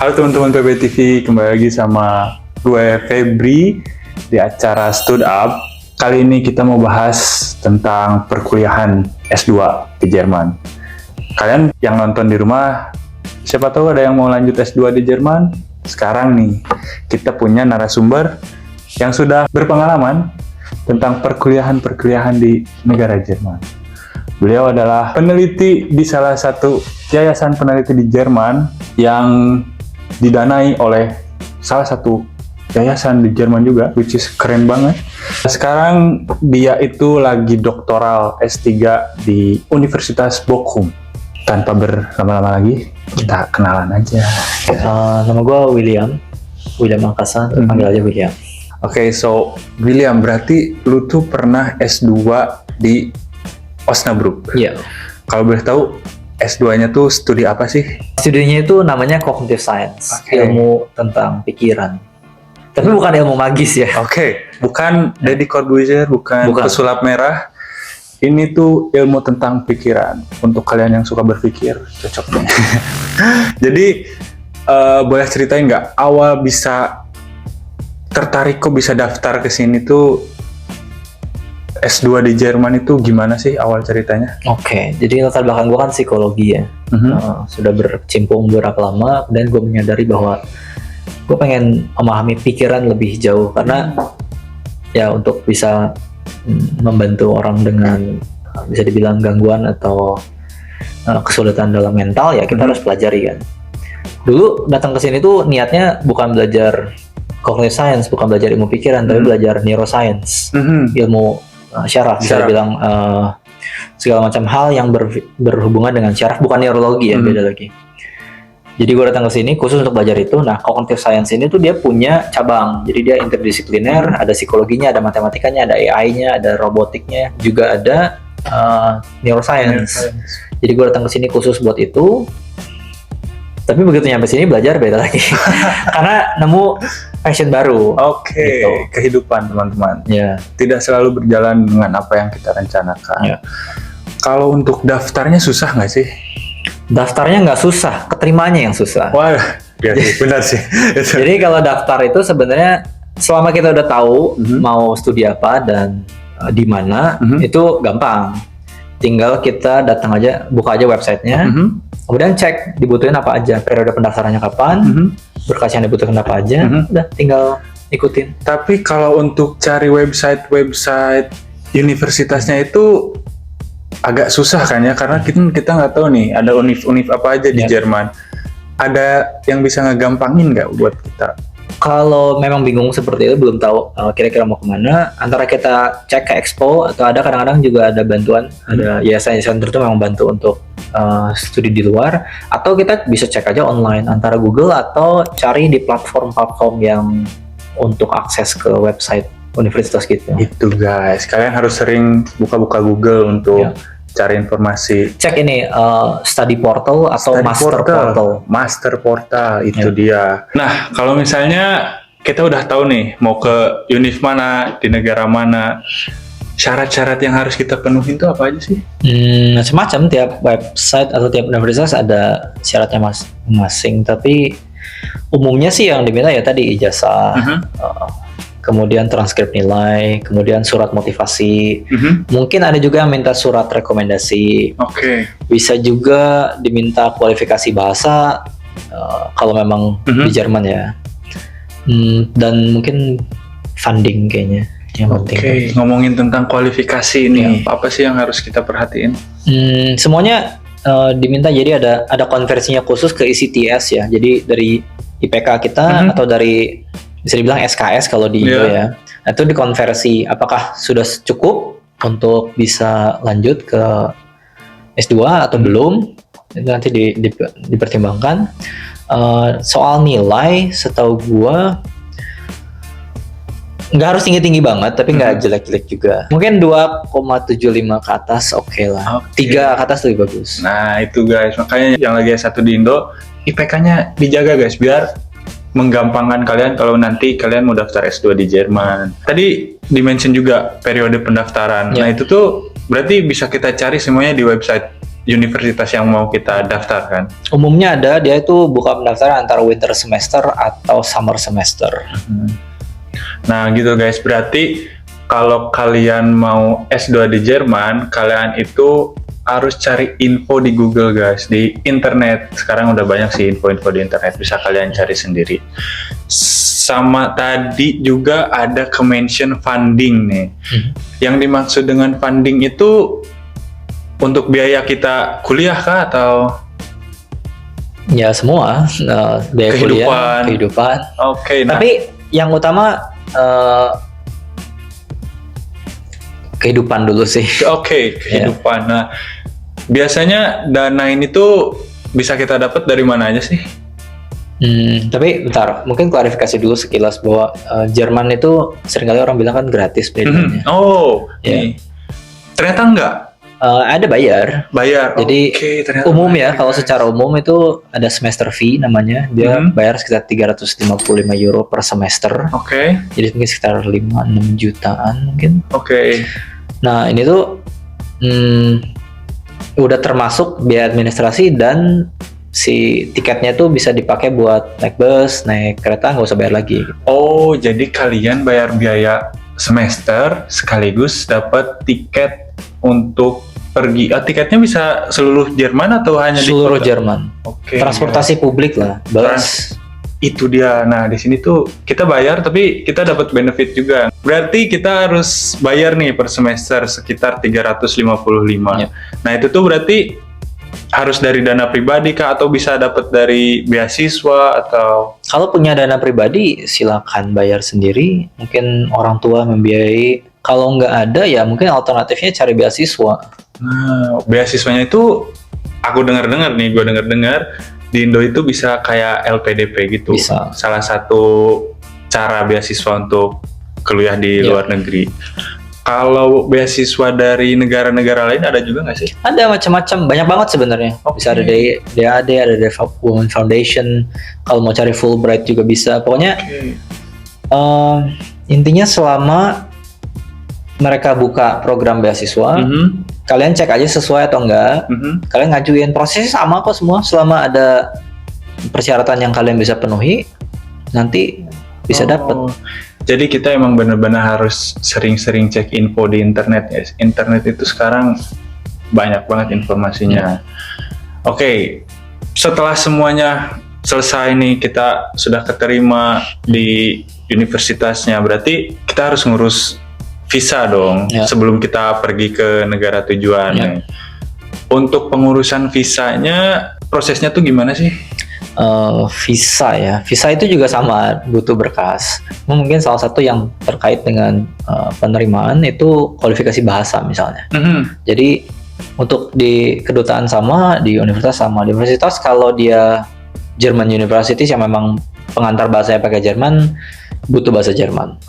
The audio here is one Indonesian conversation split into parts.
Halo teman-teman PBTV, kembali lagi sama gue Febri di acara Stud Up. Kali ini kita mau bahas tentang perkuliahan S2 di Jerman. Kalian yang nonton di rumah, siapa tahu ada yang mau lanjut S2 di Jerman. Sekarang nih, kita punya narasumber yang sudah berpengalaman tentang perkuliahan di negara Jerman. Beliau adalah peneliti di salah satu yayasan peneliti di Jerman yang didanai oleh salah satu yayasan di Jerman juga, which is keren banget. Sekarang dia itu lagi doktoral S3 di Universitas Bochum. Tanpa berlama-lama lagi, kita kenalan aja. Nama gue William Angkasa, panggil aja William. Oke, so William, berarti lu tuh pernah S2 di Osnabrück. Iya. Kalau boleh tahu, S2-nya tuh studi apa sih? Studinya itu namanya Cognitive Science, ilmu tentang pikiran. Tapi bukan ilmu magis ya. Oke, bukan Deddy Corbuzier, bukan pesulap merah. Ini tuh ilmu tentang pikiran. Untuk kalian yang suka berpikir, cocok nih. Jadi, boleh ceritain nggak awal bisa tertarik kok bisa daftar ke sini tuh S2 di Jerman itu gimana sih awal ceritanya? Oke, jadi latar belakang gue kan psikologi ya. Sudah berkecimpung beberapa lama, dan gue menyadari bahwa gue pengen memahami pikiran lebih jauh. Karena ya untuk bisa membantu orang dengan bisa dibilang gangguan atau kesulitan dalam mental, ya kita harus pelajari kan. Dulu datang ke sini tuh niatnya bukan belajar cognitive science, bukan belajar ilmu pikiran, tapi belajar neuroscience, ilmu syaraf, bisa dibilang segala macam hal yang berhubungan dengan syaraf, bukan neurologi ya, beda lagi. Jadi gue datang ke sini khusus untuk belajar itu. Nah, cognitive science ini tuh dia punya cabang, jadi dia interdisipliner, ada psikologinya, ada matematikanya, ada AI-nya, ada robotiknya, juga ada neuroscience. Jadi gue datang ke sini khusus buat itu. Tapi begitu nyampe sini belajar beda lagi, karena nemu passion baru. Oke, gitu. Kehidupan teman-teman. Ya. Tidak selalu berjalan dengan apa yang kita rencanakan. Ya. Kalau untuk daftarnya susah nggak sih? Daftarnya nggak susah, keterimanya yang susah. Wah, ya, benar sih. Jadi kalau daftar itu sebenarnya selama kita udah tahu mau studi apa dan di mana, itu gampang. Tinggal kita datang aja, buka aja websitenya, kemudian cek dibutuhin apa aja, periode pendaftarannya kapan, berkas yang dibutuhkan apa aja, udah tinggal ikutin. Tapi kalau untuk cari website universitasnya itu agak susah kan ya, karena kita nggak tahu nih ada univ apa aja di Jerman. Ada yang bisa ngegampangin nggak buat kita? Kalau memang bingung seperti itu, belum tahu kira-kira mau kemana, antara kita cek ke Expo, atau ada kadang-kadang juga ada bantuan, ada yayasan tertentu memang bantu untuk studi di luar, atau kita bisa cek aja online antara Google atau cari di platform-platform yang untuk akses ke website universitas gitu. Itu guys, kalian harus sering buka-buka Google untuk cari informasi. Cek ini study portal atau master portal itu dia. Nah, kalau misalnya kita udah tahu nih mau ke univ mana, di negara mana, syarat-syarat yang harus kita penuhin itu apa aja sih? Macam-macam, tiap website atau tiap universitas ada syaratnya masing-masing, tapi umumnya sih yang diminta ya tadi ijazah, kemudian transkrip nilai, kemudian surat motivasi. Mungkin ada juga yang minta surat rekomendasi. Bisa juga diminta kualifikasi bahasa kalau memang di Jerman ya. Dan mungkin funding kayaknya yang penting. Ngomongin tentang kualifikasi ini, apa sih yang harus kita perhatiin? Semuanya diminta, jadi ada konversinya khusus ke ICTS ya. Jadi dari IPK kita atau dari bisa dibilang SKS kalau di Indo ya. Nah, itu dikonversi apakah sudah cukup untuk bisa lanjut ke S2 atau belum. Itu nanti dipertimbangkan. Soal nilai, setahu gua nggak harus tinggi-tinggi banget, tapi nggak jelek-jelek juga. Mungkin 2,75 ke atas oke lah. 3 ke atas lebih bagus. Nah itu guys, makanya yang lagi S1 di Indo, IPK-nya dijaga guys, biar menggampangkan kalian kalau nanti kalian mau daftar S2 di Jerman. Tadi dimention juga periode pendaftaran. Nah itu tuh berarti bisa kita cari semuanya di website universitas yang mau kita daftarkan? Umumnya ada, dia itu buka pendaftaran antara winter semester atau summer semester. Nah gitu guys, berarti kalau kalian mau S2 di Jerman, kalian itu harus cari info di Google guys, di internet. Sekarang udah banyak sih info-info di internet, bisa kalian cari sendiri. Sama tadi juga ada mention funding nih. Yang dimaksud dengan funding itu untuk biaya kita kuliah kah atau Ya semua, biaya kuliah, kehidupan. Oke, nah. Tapi yang utama kehidupan dulu sih. Oke, kehidupan. Nah, biasanya dana ini tuh bisa kita dapat dari mana aja sih? Tapi bentar, mungkin klarifikasi dulu sekilas bahwa Jerman itu seringkali orang bilang kan gratis pendidikannya. Nih. Ternyata enggak. Ada bayar. Jadi umum ya, kalau secara umum itu ada semester fee namanya. Dia bayar sekitar 355 euro per semester. Jadi mungkin sekitar 5-6 jutaan mungkin. Nah ini tuh udah termasuk biaya administrasi dan si tiketnya tuh bisa dipakai buat naik bus, naik kereta, nggak usah bayar lagi. Oh, jadi kalian bayar biaya semester sekaligus dapat tiket untuk pergi. Tiketnya bisa seluruh Jerman atau hanya seluruh di kota? Jerman. Transportasi publik lah, bus. Itu dia. Nah, di sini tuh kita bayar tapi kita dapat benefit juga. Berarti kita harus bayar nih per semester sekitar 355. Nah, itu tuh berarti harus dari dana pribadi kah atau bisa dapat dari beasiswa atau? Kalau punya dana pribadi silakan bayar sendiri. Mungkin orang tua membiayai. Kalau nggak ada ya mungkin alternatifnya cari beasiswa. Nah, beasiswanya itu aku dengar-dengar nih, gue dengar-dengar di Indo itu bisa kayak LPDP gitu. Bisa. Salah satu cara beasiswa untuk kuliah di luar negeri. Kalau beasiswa dari negara-negara lain ada juga nggak sih? Ada macam-macam, banyak banget sebenarnya. Bisa ada dari DAD, ada dari Women Foundation. Kalau mau cari Fulbright juga bisa. Pokoknya intinya selama mereka buka program beasiswa, kalian cek aja sesuai atau enggak. Kalian ngajuin, prosesnya sama kok semua. Selama ada persyaratan yang kalian bisa penuhi, nanti bisa dapat. Jadi kita emang benar-benar harus sering-sering cek info di internet ya. Internet itu sekarang banyak banget informasinya. Oke, setelah semuanya selesai nih, kita sudah keterima di universitasnya, berarti kita harus ngurus visa dong sebelum kita pergi ke negara tujuan. Untuk pengurusan visanya, prosesnya tuh gimana sih? Visa itu juga sama, butuh berkas. Mungkin salah satu yang terkait dengan penerimaan itu kualifikasi bahasa misalnya. Jadi untuk di kedutaan sama, di universitas sama. Di universitas kalau dia German University yang memang pengantar bahasanya pakai Jerman, butuh bahasa Jerman.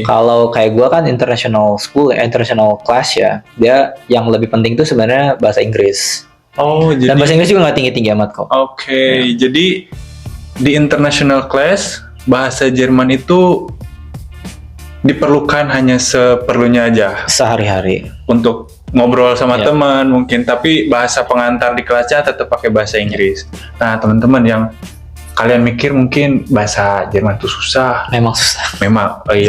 Kalau kayak gue kan international school, international class ya, dia yang lebih penting itu sebenarnya bahasa Inggris. Dan bahasa Inggris juga nggak tinggi-tinggi amat kok. Jadi di international class bahasa Jerman itu diperlukan hanya seperlunya aja. Sehari-hari. Untuk ngobrol sama teman mungkin, tapi bahasa pengantar di kelasnya tetap pakai bahasa Inggris. Nah teman-teman yang kalian mikir mungkin bahasa Jerman itu susah. Memang susah.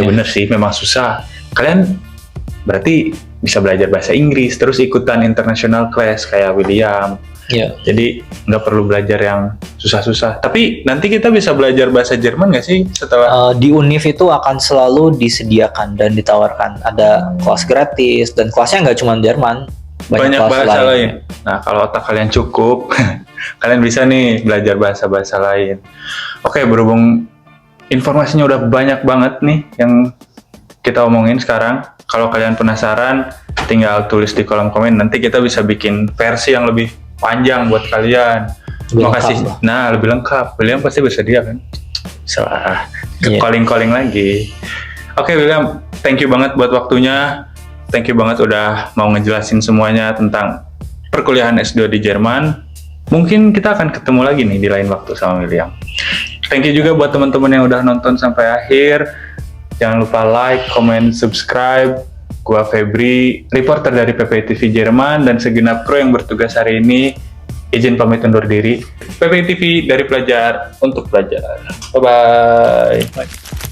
Bener sih, memang susah. Kalian berarti bisa belajar bahasa Inggris, terus ikutan international class kayak William. Jadi nggak perlu belajar yang susah-susah. Tapi nanti kita bisa belajar bahasa Jerman nggak sih setelah? Di Univ itu akan selalu disediakan dan ditawarkan. Ada kelas gratis dan kelasnya nggak cuma Jerman. Banyak bahasa lain. Nah kalau otak kalian cukup, kalian bisa nih belajar bahasa-bahasa lain. Oke, berhubung informasinya udah banyak banget nih yang kita omongin sekarang. Kalau kalian penasaran, tinggal tulis di kolom komen. Nanti kita bisa bikin versi yang lebih panjang buat kalian. Lebih lengkap. William pasti bersedia kan? Salah. Calling lagi. Oke, William, thank you banget buat waktunya. Thank you banget udah mau ngejelasin semuanya tentang perkuliahan S2 di Jerman. Mungkin kita akan ketemu lagi nih di lain waktu sama William. Thank you juga buat teman-teman yang udah nonton sampai akhir. Jangan lupa like, comment, subscribe. Gua Febri, reporter dari PPI TV Jerman, dan segenap kru yang bertugas hari ini izin pamit undur diri. PPI TV dari pelajar untuk pelajar. Bye-bye.